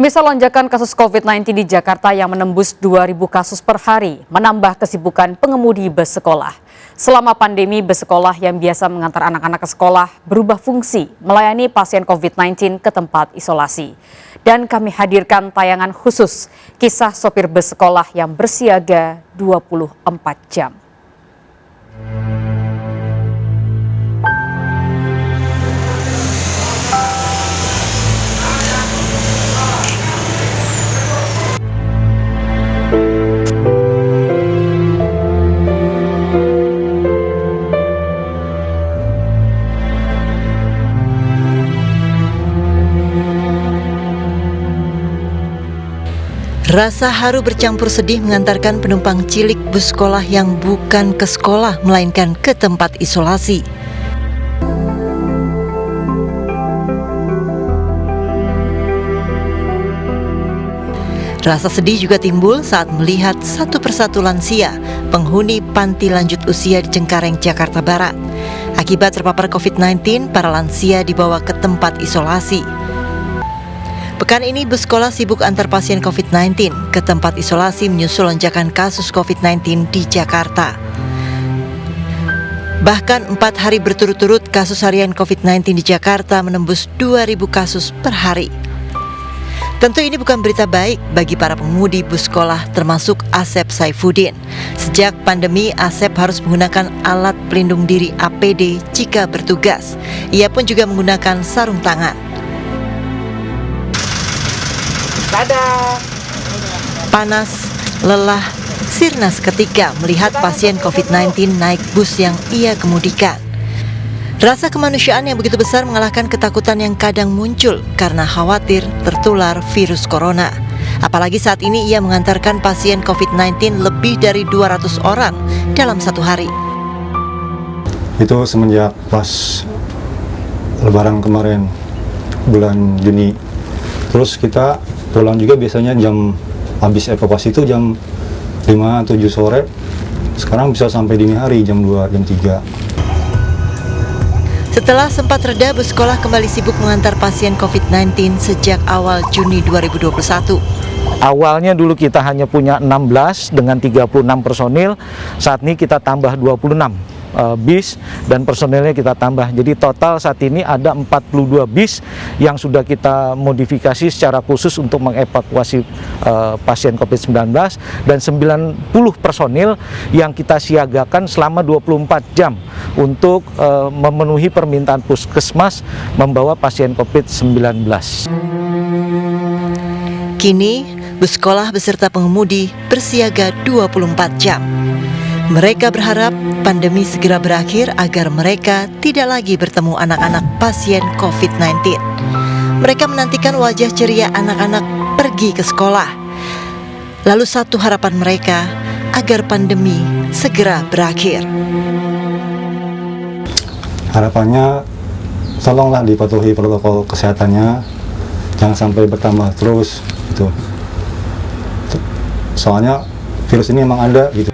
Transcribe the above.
Misal lonjakan kasus COVID-19 di Jakarta yang menembus 2.000 kasus per hari menambah kesibukan pengemudi bus sekolah. Selama pandemi, bus sekolah yang biasa mengantar anak-anak ke sekolah berubah fungsi melayani pasien COVID-19 ke tempat isolasi. Dan kami hadirkan tayangan khusus kisah sopir bus sekolah yang bersiaga 24 jam. Rasa haru bercampur sedih mengantarkan penumpang cilik bus sekolah yang bukan ke sekolah melainkan ke tempat isolasi. Rasa sedih juga timbul saat melihat satu persatu lansia penghuni panti lanjut usia di Cengkareng, Jakarta Barat. Akibat terpapar COVID-19, para lansia dibawa ke tempat isolasi. Pekan ini bus sekolah sibuk antar pasien COVID-19 ke tempat isolasi menyusul lonjakan kasus COVID-19 di Jakarta. Bahkan 4 hari berturut-turut kasus harian COVID-19 di Jakarta menembus 2.000 kasus per hari. Tentu ini bukan berita baik bagi para pengemudi bus sekolah termasuk Asep Saifuddin. Sejak pandemi, Asep harus menggunakan alat pelindung diri APD jika bertugas. Ia pun juga menggunakan sarung tangan. Panas, lelah, sirna seketika melihat pasien COVID-19 naik bus yang ia kemudikan. Rasa kemanusiaan yang begitu besar mengalahkan ketakutan yang kadang muncul karena khawatir tertular virus corona. Apalagi saat ini ia mengantarkan pasien COVID-19 lebih dari 200 orang dalam satu hari. Itu semenjak pas Lebaran kemarin, bulan Juni. Terus kita pulang juga biasanya jam habis evakuasi itu jam 5-7 sore. Sekarang bisa sampai dini hari jam 2, jam 3. Setelah sempat reda, bus sekolah kembali sibuk mengantar pasien COVID-19 sejak awal Juni 2021. Awalnya dulu kita hanya punya 16 dengan 36 personil, saat ini kita tambah 26 bis dan personilnya kita tambah. Jadi total saat ini ada 42 bis yang sudah kita modifikasi secara khusus untuk mengevakuasi pasien COVID-19 dan 90 personil yang kita siagakan selama 24 jam untuk memenuhi permintaan puskesmas membawa pasien COVID-19. Kini, bus sekolah beserta pengemudi bersiaga 24 jam. Mereka berharap pandemi segera berakhir agar mereka tidak lagi bertemu anak-anak pasien COVID-19. Mereka menantikan wajah ceria anak-anak pergi ke sekolah. Lalu satu harapan mereka agar pandemi segera berakhir. Harapannya tolonglah dipatuhi protokol kesehatannya, jangan sampai bertambah terus gitu. Soalnya virus ini emang ada gitu.